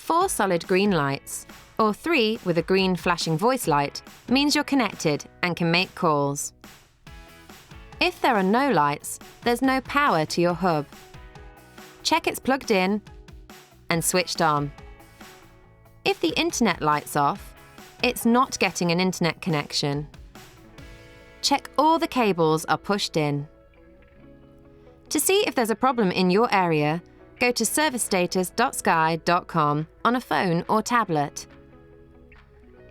4 solid green lights, or 3 with a green flashing voice light, means you're connected and can make calls. If there are no lights, there's no power to your hub. Check it's plugged in and switched on. If the internet light's off, it's not getting an internet connection. Check all the cables are pushed in. To see if there's a problem in your area, go to servicestatus.sky.com on a phone or tablet.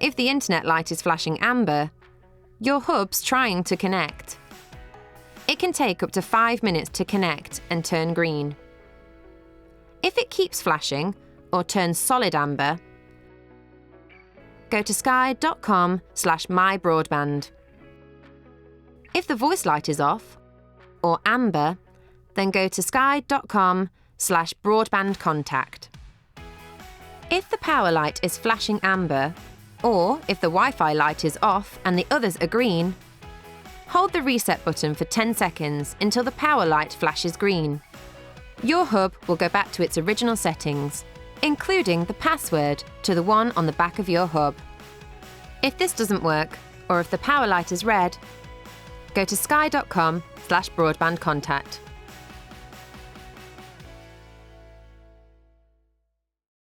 If the internet light is flashing amber, your hub's trying to connect. It can take up to 5 minutes to connect and turn green. If it keeps flashing or turns solid amber, go to sky.com/mybroadband. If the voice light is off or amber, then go to sky.com/broadbandcontact. If the power light is flashing amber, or if the Wi-Fi light is off and the others are green, hold the reset button for 10 seconds until the power light flashes green. Your hub will go back to its original settings, including the password to the one on the back of your hub. If this doesn't work, or if the power light is red, go to sky.com/broadbandcontact.